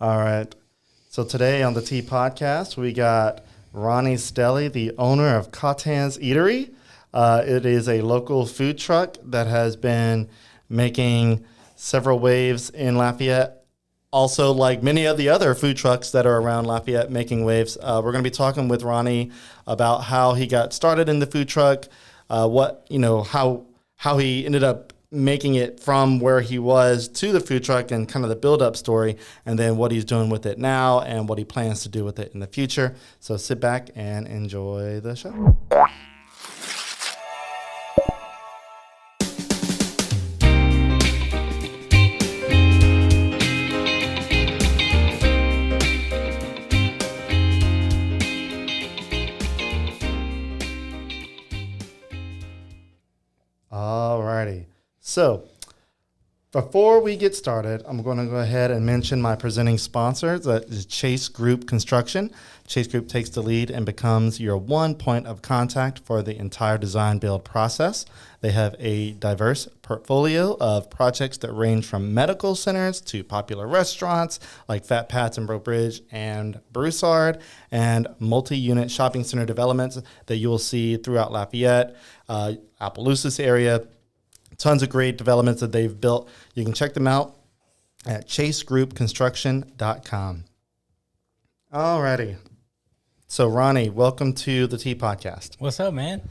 All right. So today on the Tea Podcast, we got Ronnie Stelly, the owner of Catin's Eatery. It is a local food truck that has been making several waves in Lafayette. Also, like many of the other food trucks that are around Lafayette making waves, we're going to be talking with Ronnie about how he got started in the food truck, how he ended up making it from where he was to the food truck and kind of the build-up story, and then what he's doing with it now and what he plans to do with it in the future. So sit back and enjoy the show. Alrighty. So, before we get started, I'm going to go ahead and mention my presenting sponsor, that is Chase Group Construction. Chase Group takes the lead and becomes your one point of contact for the entire design build process. They have a diverse portfolio of projects that range from medical centers to popular restaurants like Fat Pat's in Broke Bridge and Broussard, and multi-unit shopping center developments that you will see throughout Lafayette, Opelousas area. Tons of great developments that they've built. You can check them out at chasegroupconstruction.com. Alrighty. So, Ronnie, welcome to the Tea Podcast. What's up, man?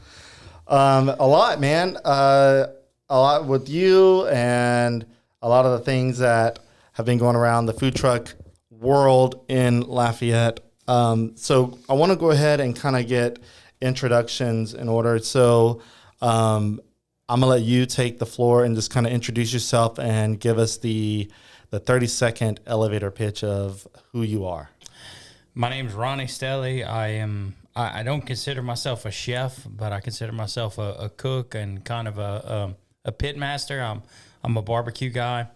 A lot, man. A lot with you and a lot of the things that have been going around the food truck world in Lafayette. So I want to go ahead and kind of get introductions in order. So I'm going to let you take the floor and just kind of introduce yourself and give us the 30-second elevator pitch of who you are. My name's Ronnie Stelly. I don't consider myself a chef, but I consider myself a cook and kind of a pit master. I'm a barbecue guy.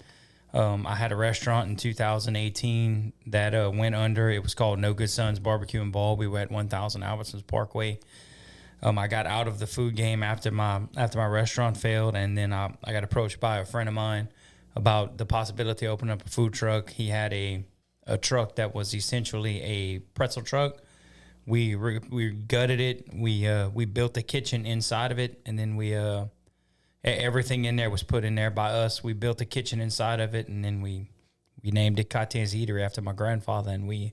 I had a restaurant in 2018 that went under. It was called No Good Sons Barbecue and Ball. We were at 1000 Albertsons Parkway. I got out of the food game after my restaurant failed, and then I got approached by a friend of mine about the possibility of opening up a food truck. He had a truck that was essentially a pretzel truck. We gutted it. We built the kitchen inside of it, and then everything in there was put in there by us. We built the kitchen inside of it, and then we named it Catin's Eatery after my grandfather, and we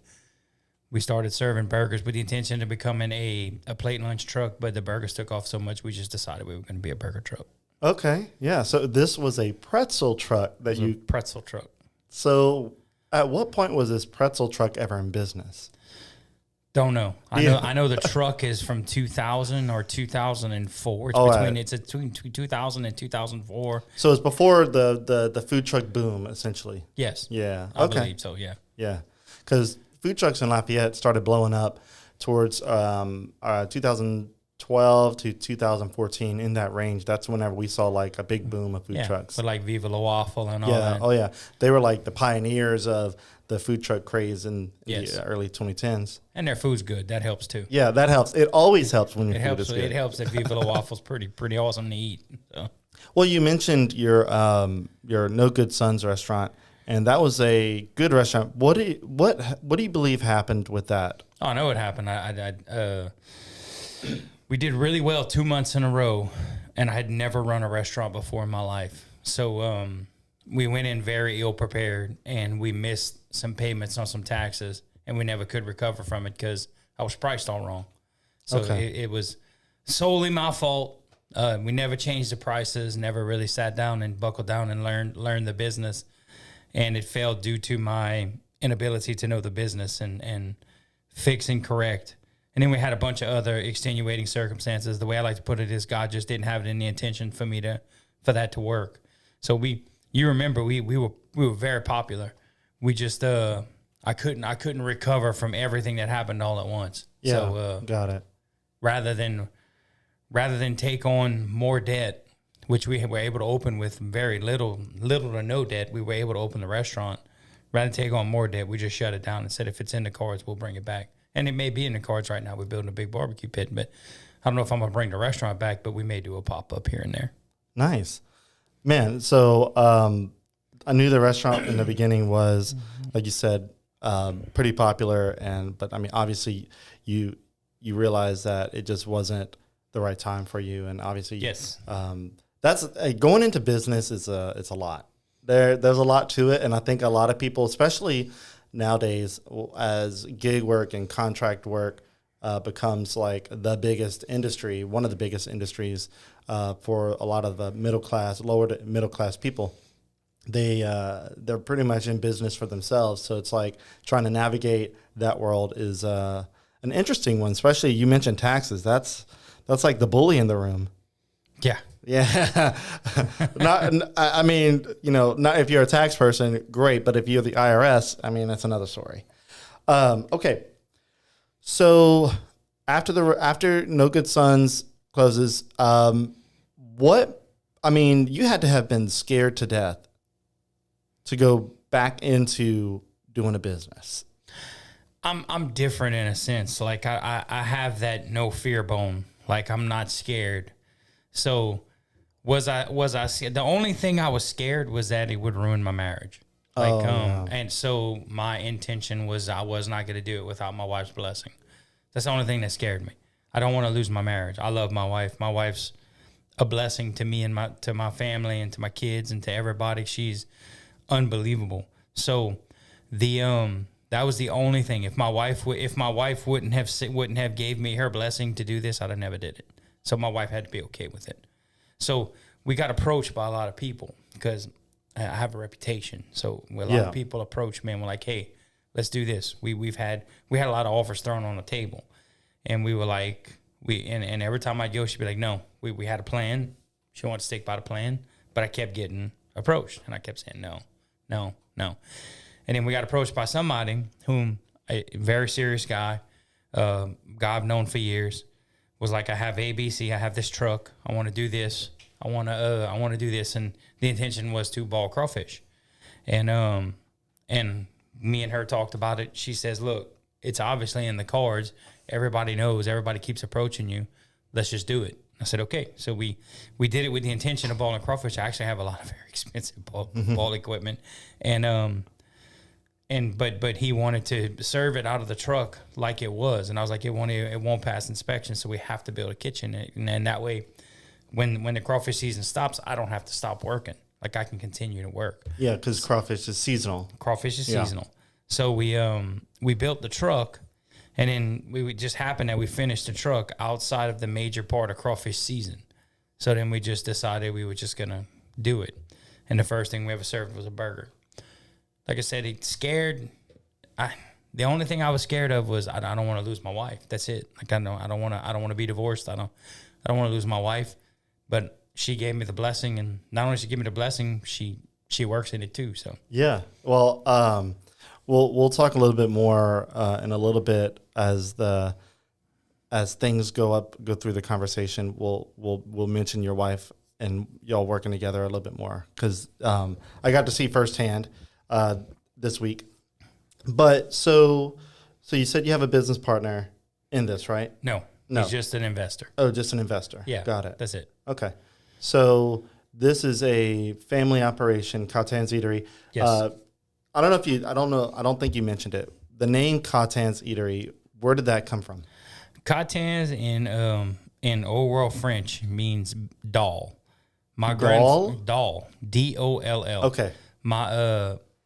started serving burgers with the intention of becoming a plate lunch truck, but the burgers took off so much we just decided we were going to be a burger truck. Okay, yeah. So this was a pretzel truck that you... pretzel truck. So at what point was this pretzel truck ever in business? Don't know. I know the truck is from 2000 or 2004. It's between 2000 and 2004. So it's before the food truck boom, essentially. Yes. Yeah. I believe so, yeah. Yeah. Because food trucks in Lafayette started blowing up towards 2012 to 2014, in that range. That's whenever we saw like a big boom of food trucks. But like Viva La Waffle and all that. Oh, yeah. They were like the pioneers of the food truck craze in the early 2010s. And their food's good. That helps too. Yeah, that helps. It always helps when your food is good. It helps that Viva La Waffle's pretty awesome to eat. So. Well, you mentioned your No Good Sons restaurant, and that was a good restaurant. What do you believe happened with that? Oh, I know what happened. We did really well 2 months in a row, and I had never run a restaurant before in my life. So we went in very ill prepared, and we missed some payments on some taxes, and we never could recover from it because I was priced all wrong. So it was solely my fault. We never changed the prices, never really sat down and buckled down and learned the business. And it failed due to my inability to know the business and fix and correct. And then we had a bunch of other extenuating circumstances. The way I like to put it is God just didn't have it in the intention for that to work. So you remember we were very popular. We just I couldn't recover from everything that happened all at once. Yeah, so, got it. Rather than take on more debt, which we were able to open with very little to no debt, we were able to open the restaurant. Rather than take on more debt, we just shut it down and said, if it's in the cards, we'll bring it back. And it may be in the cards right now. We're building a big barbecue pit, but I don't know if I'm going to bring the restaurant back, but we may do a pop-up here and there. Nice. Man, so I knew the restaurant in the beginning was, like you said, pretty popular. But I mean, obviously, you realize that it just wasn't the right time for you, and obviously, Yes. That's going into business it's a lot. There's a lot to it, and I think a lot of people, especially nowadays, as gig work and contract work becomes like the biggest industry, one of the biggest industries for a lot of the middle class, lower to middle class people. They're pretty much in business for themselves, so it's like trying to navigate that world is an interesting one. Especially you mentioned taxes. That's like the bully in the room. Yeah. Yeah. I mean, not if you're a tax person, great. But if you're the IRS, I mean, that's another story. Okay. So after No Good Sons closes, you had to have been scared to death to go back into doing a business. I'm different in a sense. Like I have that no fear bone. Like I'm not scared. So was I scared? The only thing I was scared was that it would ruin my marriage. Like and so my intention was I was not going to do it without my wife's blessing. That's the only thing that scared me. I don't want to lose my marriage. I love my wife. My wife's a blessing to me and to my family and to my kids and to everybody. She's unbelievable. So that was the only thing. If my wife wouldn't have gave me her blessing to do this, I'd have never did it. So my wife had to be okay with it. So we got approached by a lot of people because I have a reputation. So a lot of people approached me and were like, "Hey, let's do this." We had a lot of offers thrown on the table, and we were like, and every time I'd go, she'd be like, "No, we had a plan." She wanted to stick by the plan, but I kept getting approached, and I kept saying no. And then we got approached by somebody whom a very serious guy I've known for years, was like, I have ABC, I have this truck, I want to do this, I want to do this, and the intention was to ball crawfish, and me and her talked about it. She says, "Look, it's obviously in the cards. Everybody knows. Everybody keeps approaching you. Let's just do it." I said, "Okay." So we did it with the intention of balling crawfish. I actually have a lot of very expensive ball equipment, but he wanted to serve it out of the truck like it was, and I was like, it won't pass inspection, so we have to build a kitchen, and then that way, when the crawfish season stops, I don't have to stop working. Like I can continue to work. Yeah, because crawfish is seasonal. Seasonal. So we built the truck, and then we just happened that we finished the truck outside of the major part of crawfish season. So then we just decided we were just gonna do it, and the first thing we ever served was a burger. Like I said, it's scared. The only thing I was scared of was I don't want to lose my wife. That's it. Like I don't want to be divorced. I don't want to lose my wife. But she gave me the blessing, and not only she gave me the blessing, she works in it too. So yeah. Well, we'll talk a little bit more in a little bit as things go through the conversation. We'll mention your wife and y'all working together a little bit more, because I got to see firsthand this week. But so you said you have a business partner in this, right? No. He's just an investor. Oh, just an investor. Yeah. Got it. That's it. Okay. So this is a family operation, Catin's Eatery. Yes. I don't think you mentioned it. The name Catin's Eatery, where did that come from? Catin's in Old World French means doll. Doll. D-O-L-L. Okay.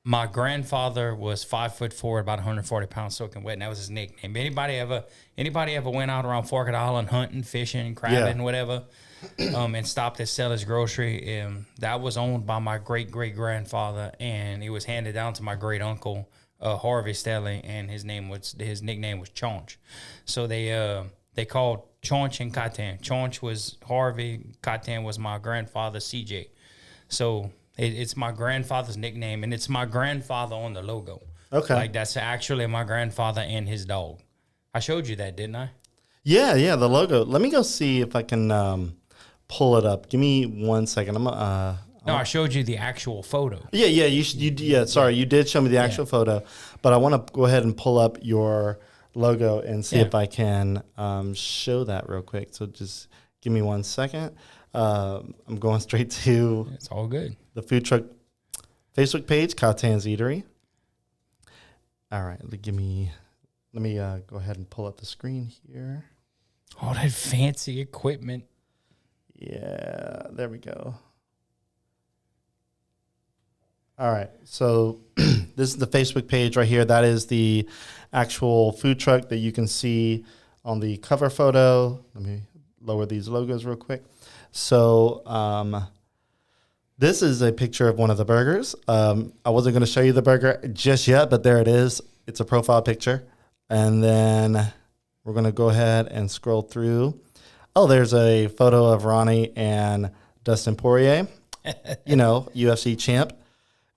My grandfather was 5'4", about 140 pounds, soaking wet, and that was his nickname. Anybody ever went out around Forked Island hunting, fishing, crabbing, whatever, and stopped at Seller's Grocery? That was owned by my great-great-grandfather, and it was handed down to my great-uncle, Harvey Stelly, and his nickname was Chaunch. So they called Chaunch and Catin. Chaunch was Harvey, Catin was my grandfather, CJ. So it's my grandfather's nickname, and it's my grandfather on the logo. Okay. Like, that's actually my grandfather and his dog. I showed you that, didn't I? Yeah, the logo. Let me go see if I can pull it up. Give me 1 second. No, I showed you the actual photo. Yeah, you did show me the actual photo, but I want to go ahead and pull up your logo and see if I can show that real quick. So just give me 1 second. I'm going straight to... It's all good. The food truck Facebook page, Catin's Eatery. All right, let me go ahead and pull up the screen here. All that fancy equipment. Yeah, there we go. All right, so this is the Facebook page right here. That is the actual food truck that you can see on the cover photo. Let me lower these logos real quick. So this is a picture of one of the burgers. I wasn't going to show you the burger just yet, but there it is. It's a profile picture. And then we're going to go ahead and scroll through. Oh, there's a photo of Ronnie and Dustin Poirier, UFC champ.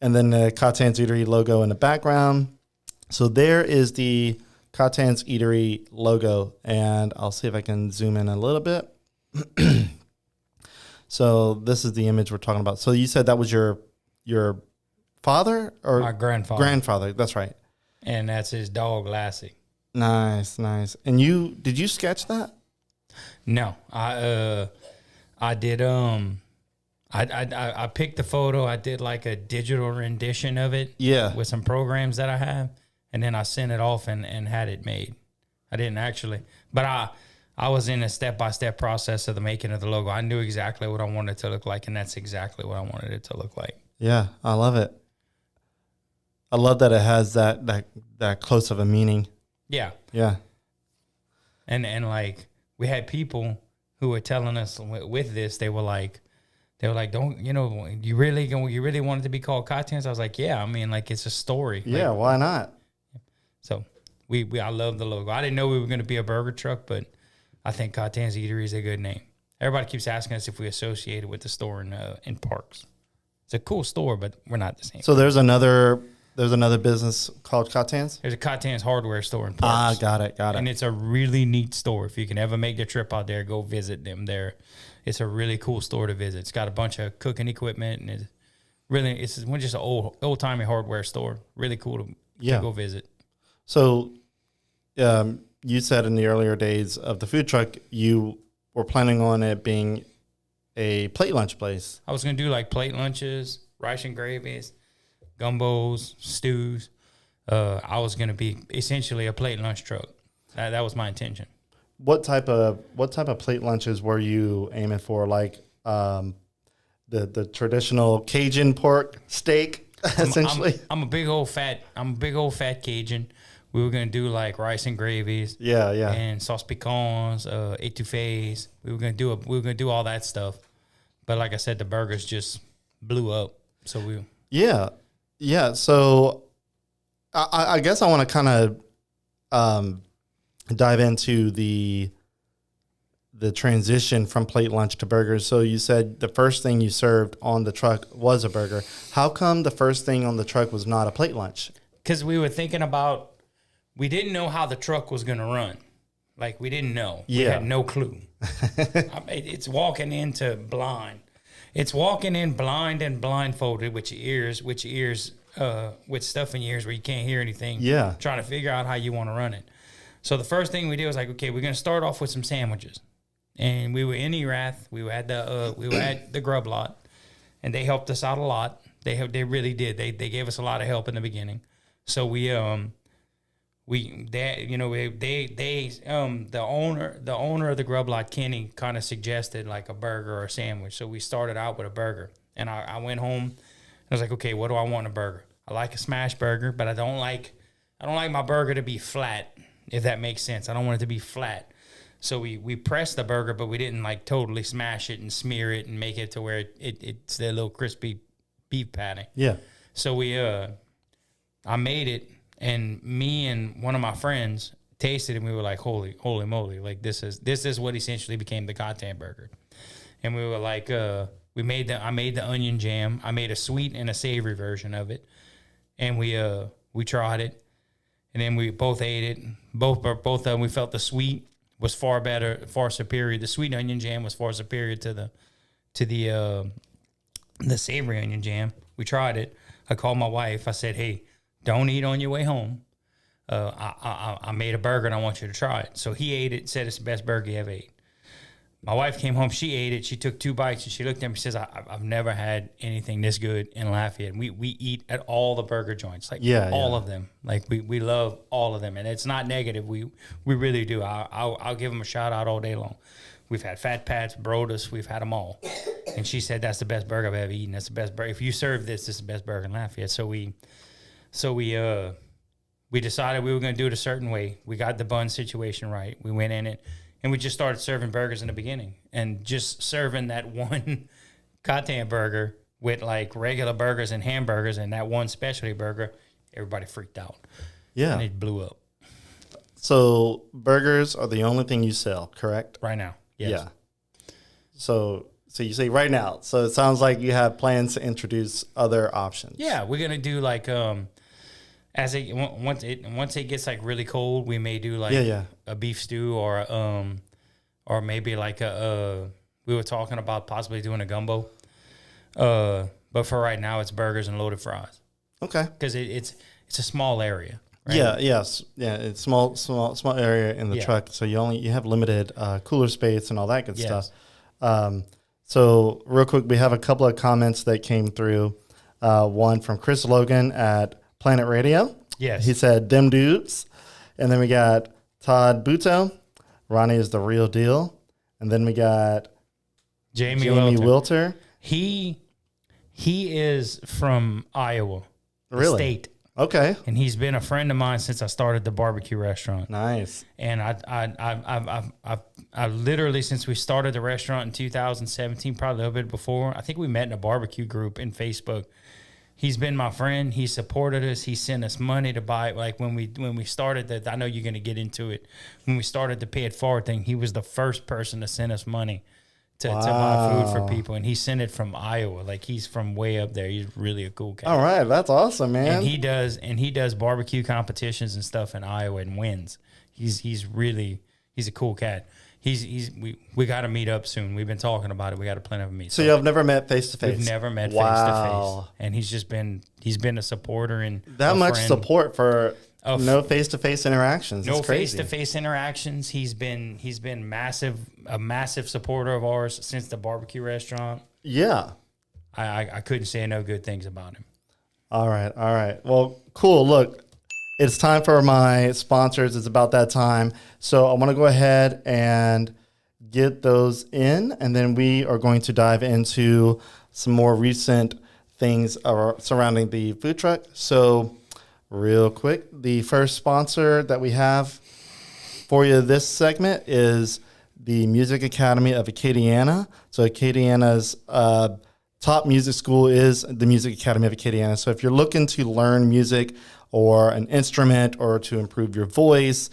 And then the Catin's Eatery logo in the background. So there is the Catin's Eatery logo. And I'll see if I can zoom in a little bit. So this is the image we're talking about. So you said that was your father or My grandfather. Grandfather, that's right. And that's his dog, Lassie. Nice. And did you sketch that? No, I did. I picked the photo. I did like a digital rendition of it. Yeah. With some programs that I have, and then I sent it off and had it made. I didn't actually, but I was in a step-by-step process of the making of the logo. I knew exactly what I wanted it to look like, and that's exactly what I wanted it to look like. Yeah, I love it. I love that it has that close of a meaning. Yeah. Yeah. And like we had people who were telling us with this, they were like, don't, you really want it to be called Catin's? I was like, yeah, I mean, like it's a story. Yeah, like, why not? So I love the logo. I didn't know we were going to be a burger truck, but I think Catin's Eatery is a good name. Everybody keeps asking us if we associate it with the store in Parks. It's a cool store, but we're not the same. So there's another business called Catin's? There's a Catin's hardware store in Parks. Got it. And it's a really neat store. If you can ever make the trip out there, go visit them there. It's a really cool store to visit. It's got a bunch of cooking equipment, and it's just an old-timey hardware store. Really cool to go visit. So you said in the earlier days of the food truck, you were planning on it being a plate lunch place. I was going to do like plate lunches, rice and gravies, gumbos, stews. I was going to be essentially a plate lunch truck. That was my intention. What type of plate lunches were you aiming for? Like the traditional Cajun pork steak, essentially. I'm a big old fat Cajun. We were gonna do like rice and gravies, and sauce pecans, étouffées. We were gonna do all that stuff, but like I said, the burgers just blew up. So So I guess I want to kind of dive into the transition from plate lunch to burgers. So you said the first thing you served on the truck was a burger. How come the first thing on the truck was not a plate lunch? Because we were thinking about. We didn't know how the truck was going to run. Like, we didn't know. Yeah. We had no clue. It's walking into blind. It's walking in blind and blindfolded with stuff in your ears where you can't hear anything. Yeah. Trying to figure out how you want to run it. So the first thing we did was like, okay, we're going to start off with some sandwiches. And we were in Erath. We were at the Grub Lot. And they helped us out a lot. They really did. They gave us a lot of help in the beginning. So the owner of the Grub Lot, Kenny, kind of suggested like a burger or a sandwich. So we started out with a burger, and I went home and I was like, okay, what do I want in a burger? I like a smash burger, but I don't like my burger to be flat, if that makes sense. I don't want it to be flat. So we pressed the burger, but we didn't like totally smash it and smear it and make it to where it's the little crispy beef patty. Yeah. So I made it. And me and one of my friends tasted it, and we were like, holy moly, like this is what essentially became the Catin burger. And we were like, I made the onion jam. I made a sweet and a savory version of it. And we tried it. And then we both ate it. Both of them, we felt the sweet was far superior. The sweet onion jam was far superior to the savory onion jam. We tried it. I called my wife. I said, hey, don't eat on your way home. I made a burger and I want you to try it. So he ate it, said it's the best burger he ever ate. My wife came home. She ate it. She took 2 bites and she looked at me. She says, "I've never had anything this good in Lafayette." And we eat at all the burger joints, like all of them. Like we love all of them, and it's not negative. We really do. I'll give them a shout out all day long. We've had Fat Pat's, Brodus. We've had them all. And she said that's the best burger I've ever eaten. That's the best burger. If you serve this is the best burger in Lafayette. So we decided we were going to do it a certain way. We got the bun situation right. We went in it. And we just started serving burgers in the beginning, and just serving that one Catin burger with like regular burgers and hamburgers and that one specialty burger, everybody freaked out. Yeah. And it blew up. So burgers are the only thing you sell, correct? Right now. Yes. Yeah. So you say right now. So it sounds like you have plans to introduce other options. Yeah, we're going to do like once it gets like really cold, we may do like a beef stew or maybe like we were talking about possibly doing a gumbo. But for right now, it's burgers and loaded fries. Okay. Because it's a small area. Right? Yeah. Yes. Yeah. It's small area in the truck, so you have limited cooler space and all that good stuff. So real quick, we have a couple of comments that came through. One from Chris Logan at Planet Radio. Yes. He said, "Them dudes." And then we got Todd Buto. Ronnie is the real deal. And then we got Jamie Wilter. He is from Iowa. Really? State. Okay. And he's been a friend of mine since I started the barbecue restaurant. Nice. And I literally, since we started the restaurant in 2017, probably a little bit before, I think we met in a barbecue group in Facebook. He's been my friend. He supported us. He sent us money to buy. Like when we started that, I know you're going to get into it. When we started the pay it forward thing, he was the first person to send us money to buy food for people, and he sent it from Iowa. Like he's from way up there. He's really a cool guy. All right, that's awesome, man. And he does barbecue competitions and stuff in Iowa and wins. He's a cool cat. We got to meet up soon. We've been talking about it. We got to plan a meet. So y'all never met face to face? We've never met face to face. And he's been a supporter and that much friend. Support for no face to face interactions. No face to face interactions. He's been a massive supporter of ours since the barbecue restaurant. Yeah. I couldn't say no good things about him. All right. Well, cool. Look, it's time for my sponsors. It's about that time. So I want to go ahead and get those in, and then we are going to dive into some more recent things surrounding the food truck. So real quick, the first sponsor that we have for you this segment is the Music Academy of Acadiana. So Acadiana's top music school is the Music Academy of Acadiana. So if you're looking to learn music or an instrument or to improve your voice,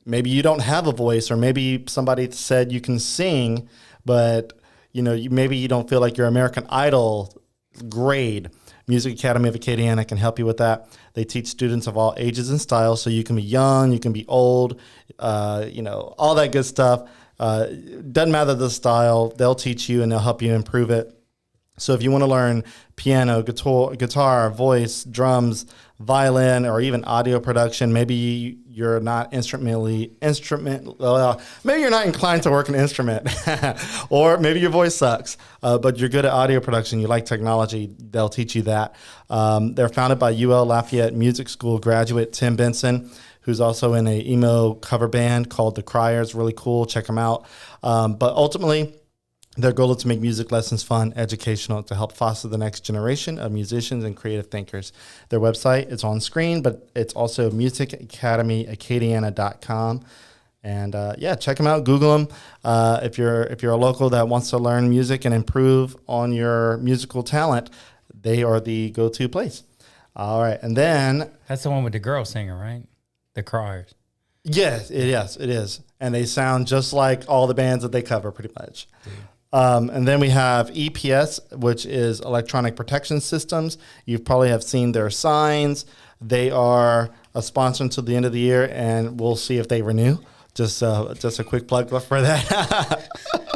maybe you don't have a voice, or maybe somebody said you can sing, but maybe you don't feel like your American Idol grade. Music Academy of Acadiana can help you with that. They teach students of all ages and styles, so you can be young, you can be old, all that good stuff. Doesn't matter the style, they'll teach you and they'll help you improve it. So if you want to learn piano, guitar, voice, drums, violin, or even audio production, maybe you're not maybe you're not inclined to work an instrument, or maybe your voice sucks, but you're good at audio production, you like technology, they'll teach you that. They're founded by UL Lafayette Music School graduate Tim Benson, who's also in a emo cover band called The Criers. Really cool. Check them out. But ultimately, their goal is to make music lessons fun, educational, to help foster the next generation of musicians and creative thinkers. Their website is on screen, but it's also musicacademyacadiana.com. And check them out. Google them. If you're a local that wants to learn music and improve on your musical talent, they are the go-to place. All right, and then that's the one with the girl singer, right? The Criers. Yes, it is. And they sound just like all the bands that they cover, pretty much. Dude. And then we have EPS, which is Electronic Protection Systems. You probably have seen their signs. They are a sponsor until the end of the year, and we'll see if they renew. Just a quick plug for that.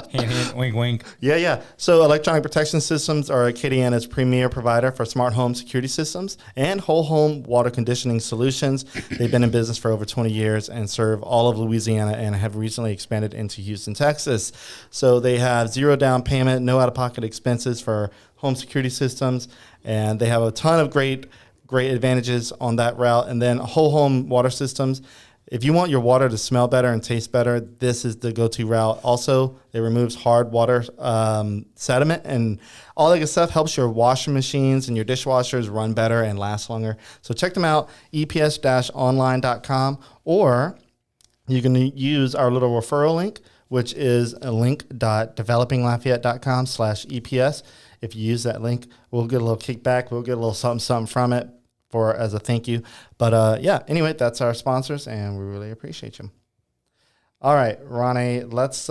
Hint, hint, wink, wink. Yeah. So electronic protection systems are Acadiana's premier provider for smart home security systems and whole home water conditioning solutions. They've been in business for over 20 years and serve all of Louisiana and have recently expanded into Houston, Texas. So they have zero down payment, no out-of-pocket expenses for home security systems, and they have a ton of great advantages on that route. And then whole home water systems. If you want your water to smell better and taste better, this is the go-to route. Also, it removes hard water sediment and all that good stuff. Helps your washing machines and your dishwashers run better and last longer. So check them out, eps-online.com, or you can use our little referral link, which is a link.developinglafayette.com/EPS. If you use that link, we'll get a little kickback. We'll get a little something from it as a thank you. But anyway, that's our sponsors, and we really appreciate you. All right, Ronnie, let's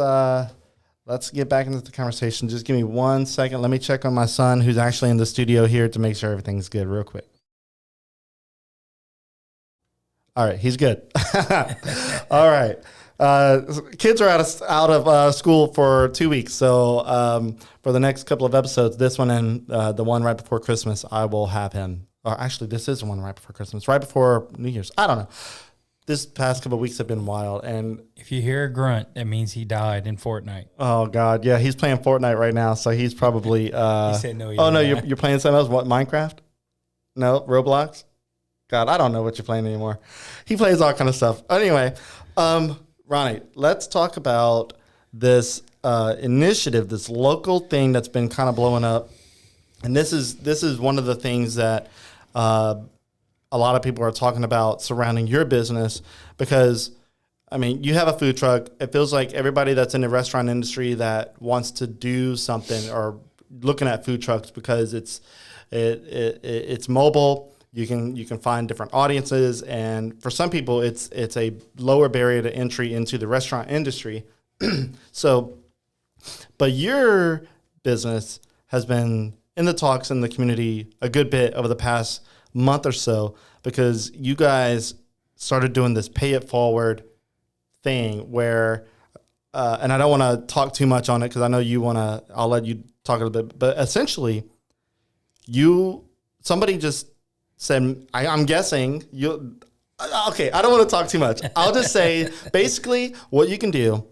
get back into the conversation. Just give me 1 second. Let me check on my son, who's actually in the studio here, to make sure everything's good real quick. All right, he's good. All right. Kids are out of school for 2 weeks, so for the next couple of episodes, this one and the one right before Christmas, I will have him. Or actually, this is the one right before Christmas, right before New Year's. I don't know. This past couple of weeks have been wild, and if you hear a grunt, that means he died in Fortnite. Oh God, yeah, he's playing Fortnite right now, so he's probably. He said no. Oh no, you're playing something else. What, Minecraft? No, Roblox. God, I don't know what you're playing anymore. He plays all kind of stuff. Anyway, Ronnie, let's talk about this initiative, this local thing that's been kind of blowing up, and this is one of the things that a lot of people are talking about surrounding your business, because, I mean, you have a food truck. It feels like everybody that's in the restaurant industry that wants to do something or looking at food trucks, because it's mobile. You can find different audiences, and for some people, it's a lower barrier to entry into the restaurant industry. So, but your business has been in the talks in the community a good bit over the past month or so, because you guys started doing this pay it forward thing where, and I don't want to talk too much on it because I know you want to, I'll let you talk a little bit, but essentially somebody just said, I'm guessing okay, I don't want to talk too much. I'll just say basically what you can do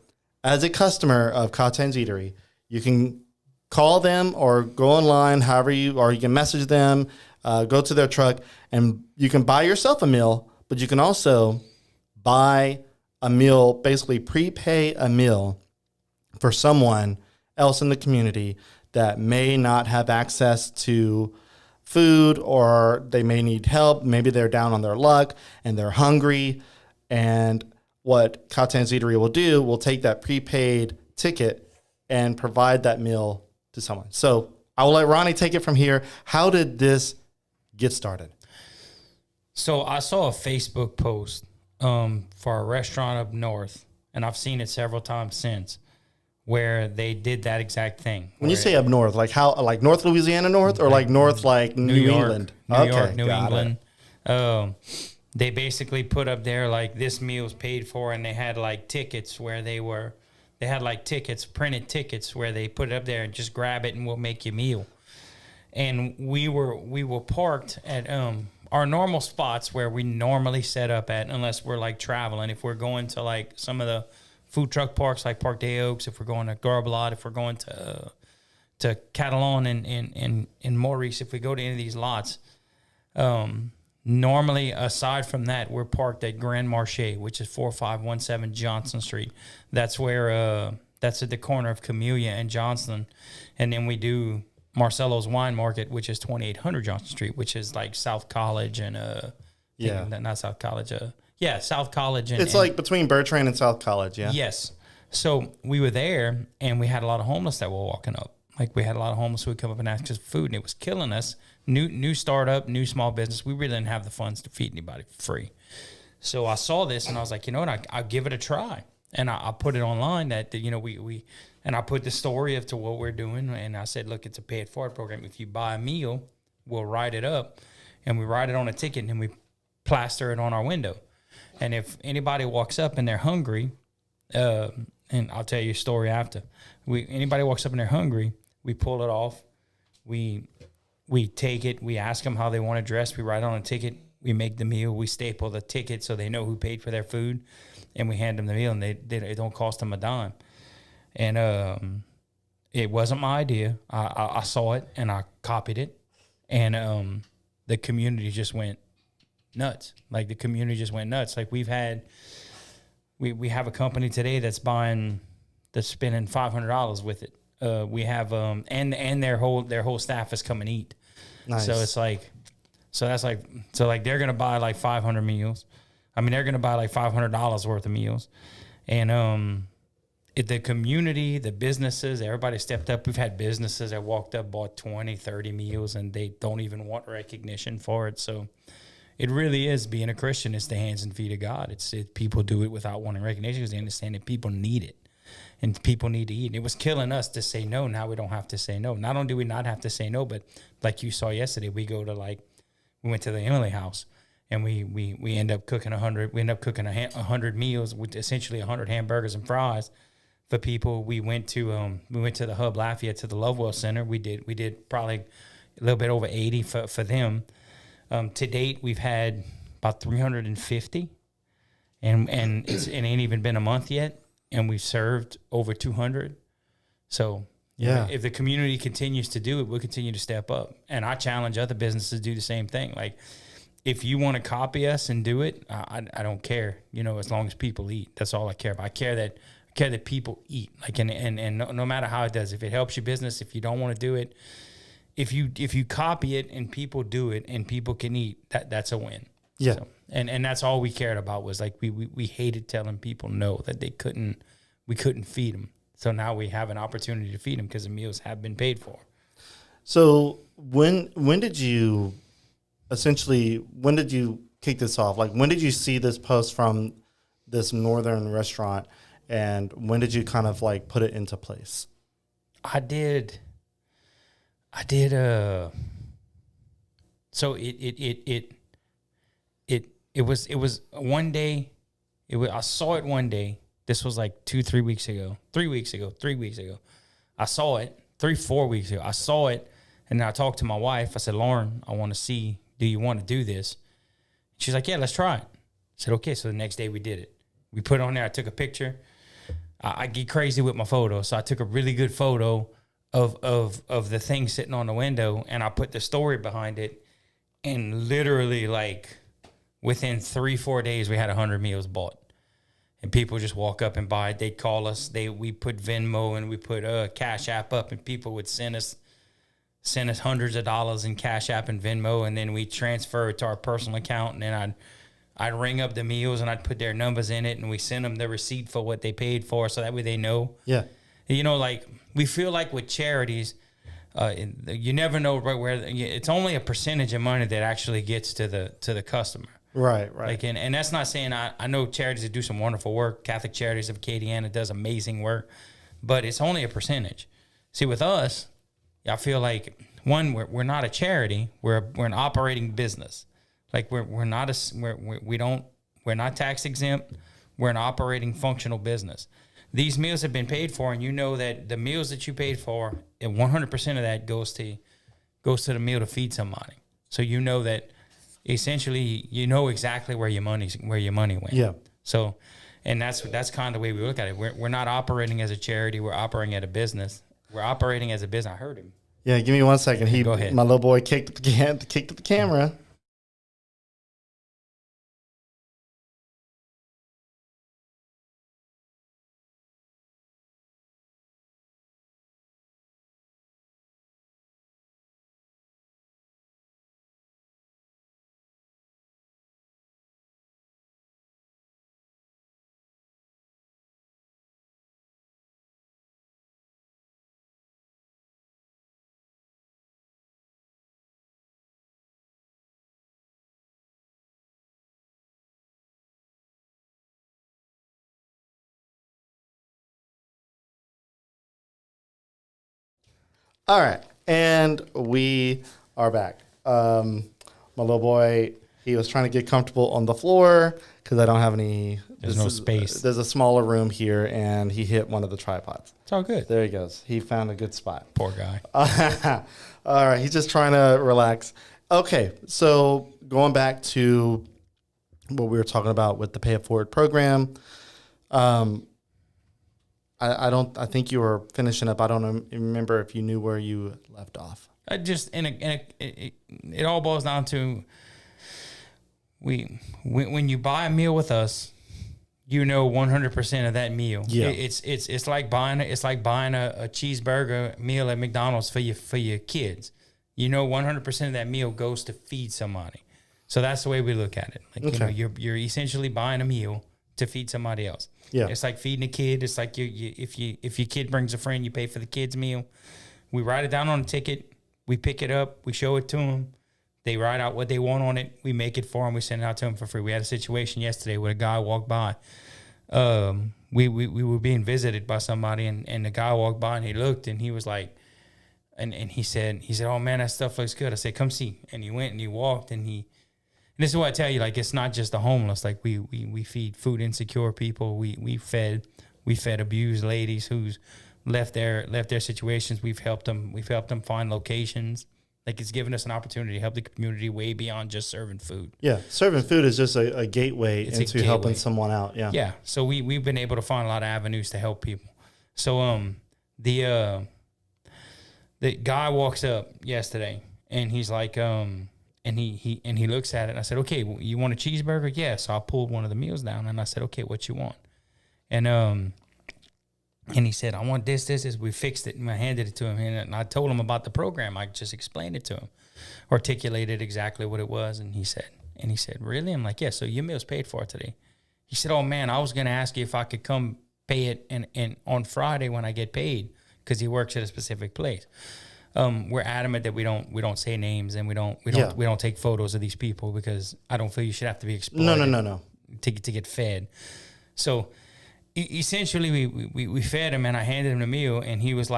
as a customer of Catin's Eatery, you can call them or go online, or you can message them, go to their truck, and you can buy yourself a meal, but you can also buy a meal, basically prepay a meal for someone else in the community that may not have access to food, or they may need help. Maybe they're down on their luck and they're hungry. And what Catin's Eatery will take that prepaid ticket and provide that meal to someone. So I will let Ronnie take it from here. How did this get started? So I saw a Facebook post for a restaurant up north, and I've seen it several times since, where they did that exact thing. When you say up north, like how, like North Louisiana north, or like north, like New York, England? New York, New England. They basically put up there like this meal's paid for, and they had like tickets where they had like printed tickets where they put it up there and just grab it and we'll make you a meal. And we were parked at our normal spots where we normally set up at, unless we're like traveling. If we're going to like some of the food truck parks like Park Day Oaks, if we're going to Garblot, if we're going to Catin and Maurice, if we go to any of these lots, normally aside from that, we're parked at Grand Marché, which is 4517 Johnson Street. That's where that's at the corner of Camellia and Johnson, and then we do Marcelo's Wine Market, which is 2800 Johnson Street, which is like South College and not South College. South College. It's like between Bertrand and South College, yeah? Yes. So we were there, and we had a lot of homeless that were walking up. Like, we had a lot of homeless who would come up and ask us for food, and it was killing us. New startup, new small business. We really didn't have the funds to feed anybody for free. So I saw this, and I was like, you know what, I'll give it a try. And I put it online that, and I put the story of to what we're doing, and I said, look, it's a pay it forward program. If you buy a meal, we'll write it up, and we write it on a ticket, and we plaster it on our window. And if anybody walks up and they're hungry, and I'll tell you a story after. Anybody walks up in there hungry, we pull it off. We take it. We ask them how they want to dress. We write on a ticket. We make the meal. We staple the ticket so they know who paid for their food, and we hand them the meal, and it don't cost them a dime. And it wasn't my idea. I saw it and I copied it, and the community just went nuts. Like the community just went nuts. Like we have a company today that's spending $500 with it. We have and their whole staff has come and eat. Nice. So it's like, so they're gonna buy like 500 meals. I mean, they're gonna buy like $500 worth of meals, and the community, the businesses, everybody stepped up. We've had businesses that walked up, bought 20, 30 meals, and they don't even want recognition for it. So it really is, being a Christian, it's the hands and feet of God. People do it without wanting recognition because they understand that people need it. And people need to eat. And it was killing us to say no. Now we don't have to say no. Not only do we not have to say no, but like you saw yesterday, we went to the Emily house, and we end up cooking 100. We end up cooking 100 meals with essentially 100 hamburgers and fries for people. We went to the Hub Lafayette, to the Lovewell Center. We did probably a little bit over 80 for them. To date, we've had about 350, and it ain't even been a month yet. And we've served over 200. So yeah, if the community continues to do it, we'll continue to step up. And I challenge other businesses to do the same thing. Like, if you want to copy us and do it, I don't care. As long as people eat, that's all I care about. I care that people eat. Like, and no matter how it does, if it helps your business, if you don't want to do it, if you copy it and people do it and people can eat, that's a win. Yeah. So, and that's all we cared about, was like we hated telling people no, that we couldn't feed them. So now we have an opportunity to feed them because the meals have been paid for. So when did you kick this off? Like, when did you see this post from this northern restaurant, and when did you kind of like put it into place? I did. So it was one day. I saw it one day. This was like 3 weeks ago. I saw it 4 weeks ago. I saw it, and I talked to my wife. I said, Lauren, I want to see, do you want to do this? She's like, yeah, let's try it. I said, okay. So the next day we did it. We put it on there. I took a picture. I get crazy with my photos. So I took a really good photo of the thing sitting on the window, and I put the story behind it. And literally, like, within 3-4 days, we had 100 meals bought. And people just walk up and buy it. They'd call us. We put Venmo and we put Cash App up, and people would send us hundreds of dollars in Cash App and Venmo, and then we transfer it to our personal account. And then I'd ring up the meals, and I'd put their numbers in it, and we send them the receipt for what they paid for, so that way they know. Yeah. Like, we feel like with charities, you never know right where it's only a percentage of money that actually gets to the customer. Right. Like, and that's not saying I know charities that do some wonderful work. Catholic Charities of Acadiana does amazing work, but it's only a percentage. See, with us, I feel like, one, we're not a charity. We're an operating business. Like, we're not tax exempt. We're an operating functional business. These meals have been paid for, and you know that the meals that you paid for, and 100% of that goes to the meal to feed somebody. So you know that essentially you know exactly where your money went. Yeah. So, and that's kind of the way we look at it. We're not operating as a charity. We're operating as a business. We're operating as a business. I heard him. Yeah. Give me 1 second. Go ahead. My little boy kicked the camera. All right, and we are back. My little boy He was trying to get comfortable on the floor because I don't have any. There's no space. There's a smaller room here, and he hit one of the tripods. It's all good. There he goes. He found a good spot. Poor guy. All right, he's just trying to relax. Okay, so going back to what we were talking about with the Pay It Forward program, I think you were finishing up. I don't remember if you knew where you left off. It all boils down to when you buy a meal with us, 100% of that meal. Yeah. It's like buying a cheeseburger meal at McDonald's for your kids. 100% of that meal goes to feed somebody. So that's the way we look at it. Like, you're essentially buying a meal to feed somebody else. Yeah. It's like feeding a kid. It's like if your kid brings a friend, you pay for the kid's meal. We write it down on a ticket. We pick it up. We show it to them. They write out what they want on it. We make it for them. We send it out to them for free. We had a situation yesterday where a guy walked by. We were being visited by somebody, and the guy walked by, and he looked, and he was like, and he said, "Oh man, that stuff looks good." I said, "Come see." And he went and he walked, and this is what I tell you, like, it's not just the homeless. Like, we feed food insecure people. We fed abused ladies who's left their situations. We've helped them find locations. Like, it's given us an opportunity to help the community way beyond just serving food. Yeah, serving food is just a gateway into helping someone out. Yeah. Yeah. So we've been able to find a lot of avenues to help people. So the guy walks up yesterday, and he's like, and he looks at it, and I said, "Okay, you want a cheeseburger?" Yeah. So I pulled one of the meals down, and I said, "Okay, what you want?" And he said, "I want this. We fixed it." And I handed it to him. And I told him about the program. I just explained it to him, articulated exactly what it was. And he said, "Really?" I'm like, "Yeah, so your meal's paid for today." He said, "Oh man, I was going to ask you if I could come pay it and on Friday when I get paid," because he works at a specific place. We're adamant that we don't say names, and we don't take photos of these people, because I don't feel you should have to be exploited. No. To get fed. So essentially, we fed him, and I handed him the meal, and he was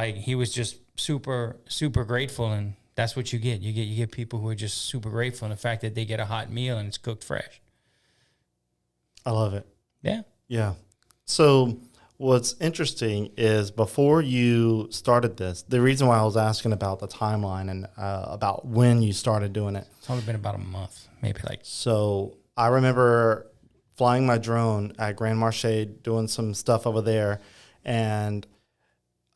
just super, super grateful. And that's what you get. You get people who are just super grateful in the fact that they get a hot meal and it's cooked fresh. I love it. Yeah. Yeah. So what's interesting is, before you started this, the reason why I was asking about the timeline and about when you started doing it. It's only been about a month, maybe. So I remember flying my drone at Grand Marche, doing some stuff over there. And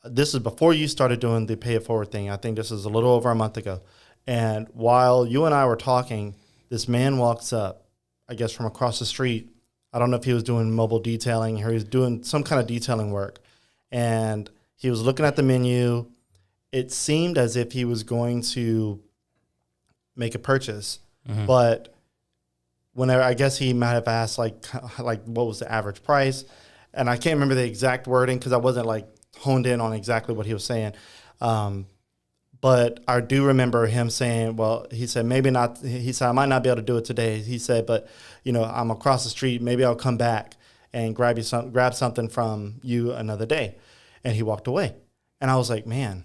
this is before you started doing the Pay It Forward thing. I think this is a little over a month ago. And while you and I were talking, this man walks up, I guess from across the street. I don't know if he was doing mobile detailing or he was doing some kind of detailing work. And he was looking at the menu. It seemed as if he was going to make a purchase, but whenever, I guess he might have asked like what was the average price, and I can't remember the exact wording because I wasn't like honed in on exactly what he was saying. But I do remember him saying, well, he said, maybe not. He said, I might not be able to do it today. He said, but I'm across the street. Maybe I'll come back and grab something from you another day. And he walked away. And I was like, man,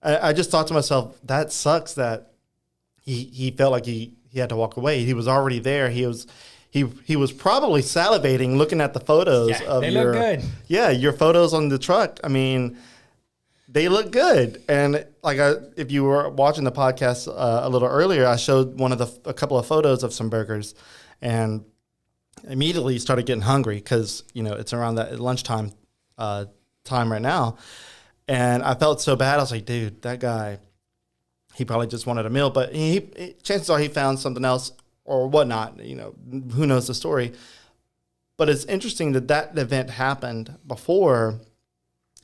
I just thought to myself, that sucks that he felt like he had to walk away. He was already there. He was probably salivating looking at the photos of they look good. Yeah, your photos on the truck. I mean, they look good. And if you were watching the podcast a little earlier, I showed a couple of photos of some burgers, and immediately started getting hungry because it's around that lunchtime time right now, and I felt so bad. I was like, dude, that guy, he probably just wanted a meal, but chances are he found something else or whatnot. Who knows the story? But it's interesting that event happened before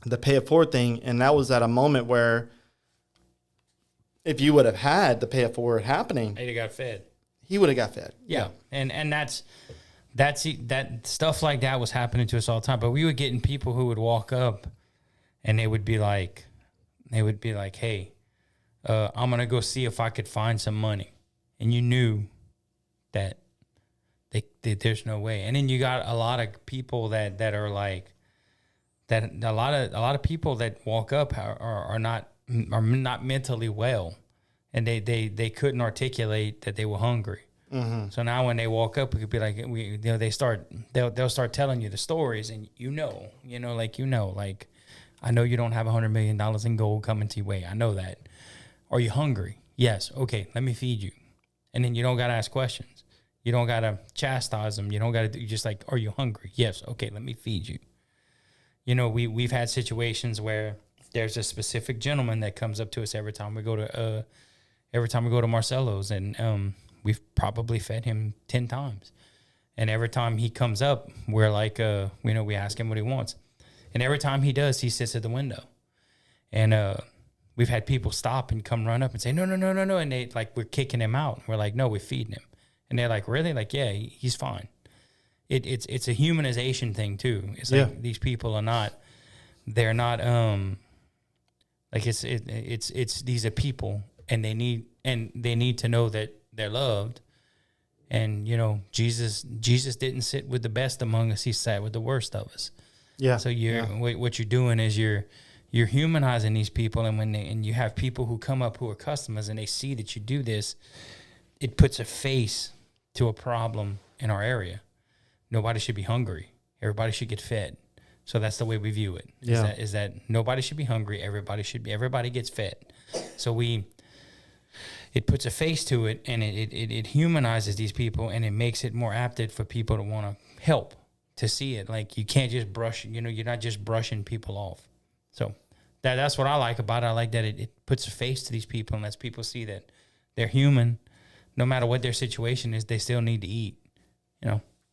the Pay It Forward thing, and that was at a moment where if you would have had the Pay It Forward happening, he'd have got fed. He would have got fed. Yeah. And that's stuff like that was happening to us all the time. But we were getting people who would walk up, and they would be like, hey, I'm going to go see if I could find some money. And you knew that there's no way. And then you got a lot of people that are like, that a lot of people that walk up are not mentally well, and they couldn't articulate that they were hungry. Mm-hmm. So now when they walk up, we could be like, they'll start telling you the stories, and like, I know you don't have $100 million in gold coming to your way. I know that. Are you hungry? Yes. Okay, let me feed you. And then you don't got to ask questions. You don't got to chastise them. You don't got to do, just like, are you hungry? Yes. Okay, let me feed you. We've had situations where there's a specific gentleman that comes up to us every time we go to Marcelo's, and we've probably fed him 10 times. And every time he comes up, we're like, we ask him what he wants. And every time he does, he sits at the window. And we've had people stop and come run up and say, no. And they like, we're kicking him out. We're like, no, we're feeding him. And they're like, really? Like, yeah, he's fine. It's a humanization thing too. It's like these people are not, they're not, like it's these are people, and they need to know that they're loved. And, Jesus didn't sit with the best among us. He sat with the worst of us. Yeah. So what you're doing is you're humanizing these people. And and you have people who come up who are customers and they see that you do this, it puts a face to a problem in our area. Nobody should be hungry. Everybody should get fed. So that's the way we view it. Is that nobody should be hungry. Everybody gets fed. So it puts a face to it, and it humanizes these people, and it makes it more apted for people to want to help, to see it. Like, you can't just brush, you're not just brushing people off. So that's what I like about it. I like that it puts a face to these people and lets people see that they're human. No matter what their situation is, they still need to eat.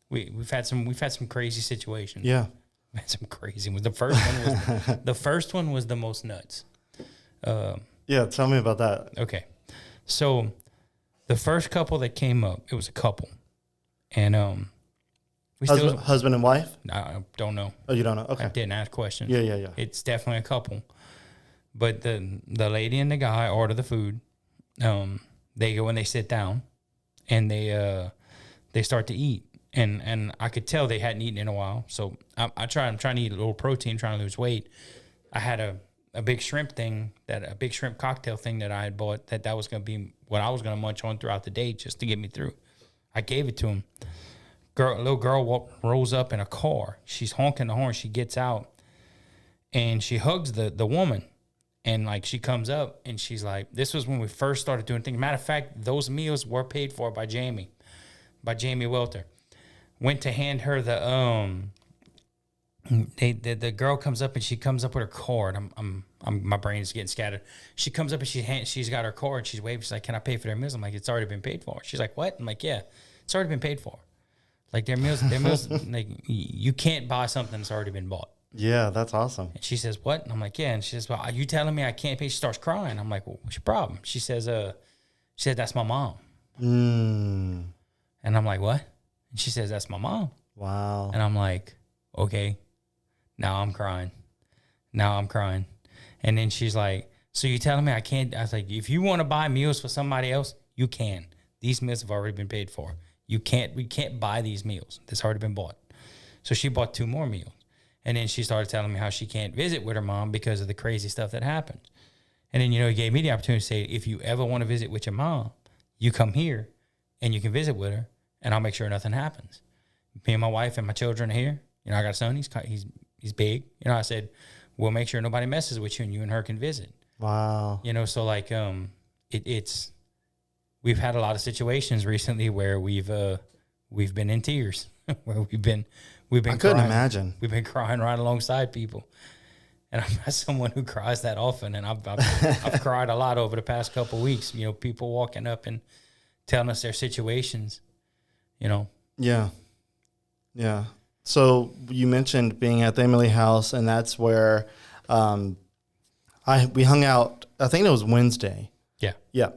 We've had some crazy situations. Yeah. We had some crazy ones. The first one was the most nuts. Yeah, tell me about that. Okay. So the first couple that came up, it was a couple. And husband and wife? I don't know. Oh, you don't know? Okay. I didn't ask questions. Yeah. It's definitely a couple. But the lady and the guy order the food. They go and they sit down, and they start to eat. And I could tell they hadn't eaten in a while. So I'm trying to eat a little protein, trying to lose weight. I had a big shrimp cocktail thing that I had bought that was going to be what I was going to munch on throughout the day just to get me through. I gave it to him. Little girl rolls up in a car. She's honking the horn. She gets out, and she hugs the woman. And, like, she comes up, and she's like, this was when we first started doing things. Matter of fact, those meals were paid for by Jamie Welter. Went to hand her the girl comes up, and she comes up with her card. My brain is getting scattered. She comes up and she's got her card. She's waving. She's like, "Can I pay for their meals?" I'm like, "It's already been paid for." She's like, "What?" I'm like, "Yeah, it's already been paid for. Like, their meals, like, you can't buy something that's already been bought." Yeah, that's awesome. And she says, "What?" And I'm like, "Yeah." And she says, "Well, are you telling me I can't pay?" She starts crying. I'm like, "Well, what's your problem?" She says, "That's my mom." And I'm like, "What?" And she says, "That's my mom." Wow. And I'm like, "Okay." Now I'm crying. And then she's like, "So you telling me I can't?" I was like, "If you want to buy meals for somebody else, you can. These meals have already been paid for. We can't buy these meals. That's already been bought." So she bought 2 more meals. And then she started telling me how she can't visit with her mom because of the crazy stuff that happened. And then, he gave me the opportunity to say, if you ever want to visit with your mom, you come here and you can visit with her, and I'll make sure nothing happens. Me and my wife and my children are here. I got a son. He's big. I said, we'll make sure nobody messes with you, and you and her can visit. Wow. So like, we've had a lot of situations recently where we've been in tears, where we've been I couldn't crying. imagine. We've been crying right alongside people. And I'm not someone who cries that often, and I've cried a lot over the past couple of weeks. People walking up and telling us their situations. Yeah. So you mentioned being at the Emily House, and that's where we hung out. I think it was Wednesday. Yeah.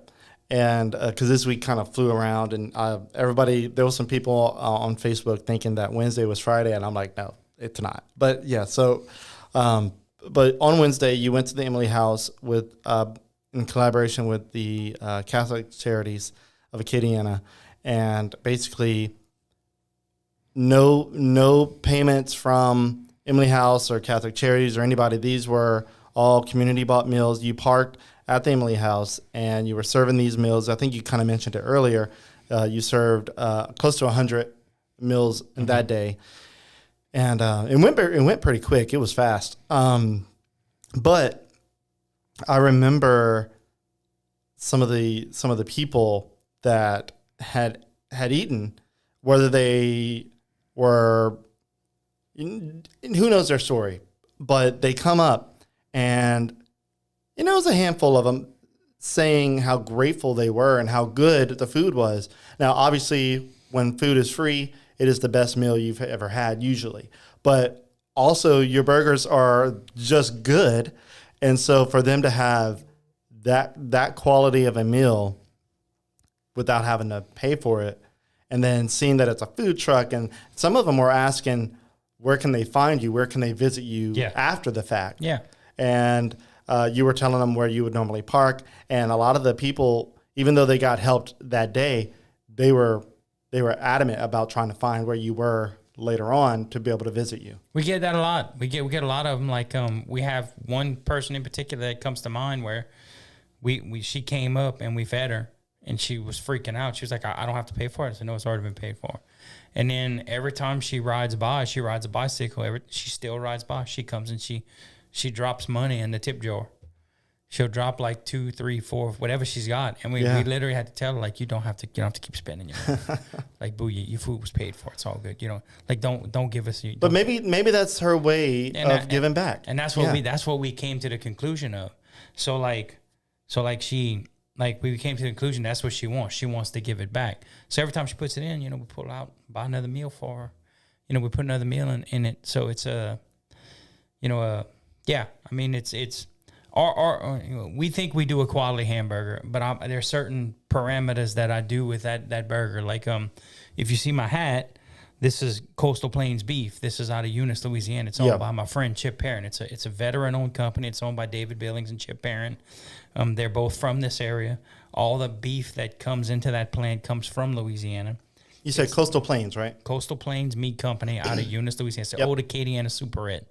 And because this week kind of flew around, and there was some people on Facebook thinking that Wednesday was Friday, and I'm like, no, it's not. But yeah, so but on Wednesday you went to the Emily House with in collaboration with the Catholic Charities of Acadiana, and basically no payments from Emily House or Catholic Charities or anybody. These were all community bought meals. You parked at the Emily House, and you were serving these meals. I think you kind of mentioned it earlier, You served close to 100 meals in that day, and it went pretty quick. It was fast, but I remember some of the people that had eaten, whether they were, who knows their story, but they come up and it was a handful of them saying how grateful they were and how good the food was. Now, obviously, when food is free, it is the best meal you've ever had usually, but also your burgers are just good. And so for them to have that quality of a meal without having to pay for it, and then seeing that it's a food truck, and some of them were asking, where can they find you? Where can they visit you after the fact? Yeah. And you were telling them where you would normally park. And a lot of the people, even though they got helped that day, they were adamant about trying to find where you were later on to be able to visit you. We get that a lot. We get a lot of them. Like we have one person in particular that comes to mind where she came up and we fed her. And she was freaking out. She was like, I don't have to pay for it. I said, no, it's already been paid for. And then every time she rides a bicycle. She still rides by. She comes and she drops money in the tip jar. She'll drop like 2, 3, 4, whatever she's got. And we literally had to tell her, like, you don't have to keep spending your money. Like, boo, your food was paid for. It's all good. Like, don't give us. But maybe that's her way of giving back. And that's what we came to the conclusion of. So we came to the conclusion that's what she wants. She wants to give it back. So every time she puts it in, we pull out, buy another meal for her. We put another meal in it. So it's it's we think we do a quality hamburger, but there are certain parameters that I do with that burger. Like if you see my hat, this is Coastal Plains beef. This is out of Eunice, Louisiana. It's owned by my friend Chip Perrin. It's a veteran-owned company. It's owned by David Billings and Chip Perrin. They're both from this area. All the beef that comes into that plant comes from Louisiana. You said Coastal Plains, right? Coastal Plains Meat Company out of Eunice, Louisiana. It's the old Acadiana Super Red.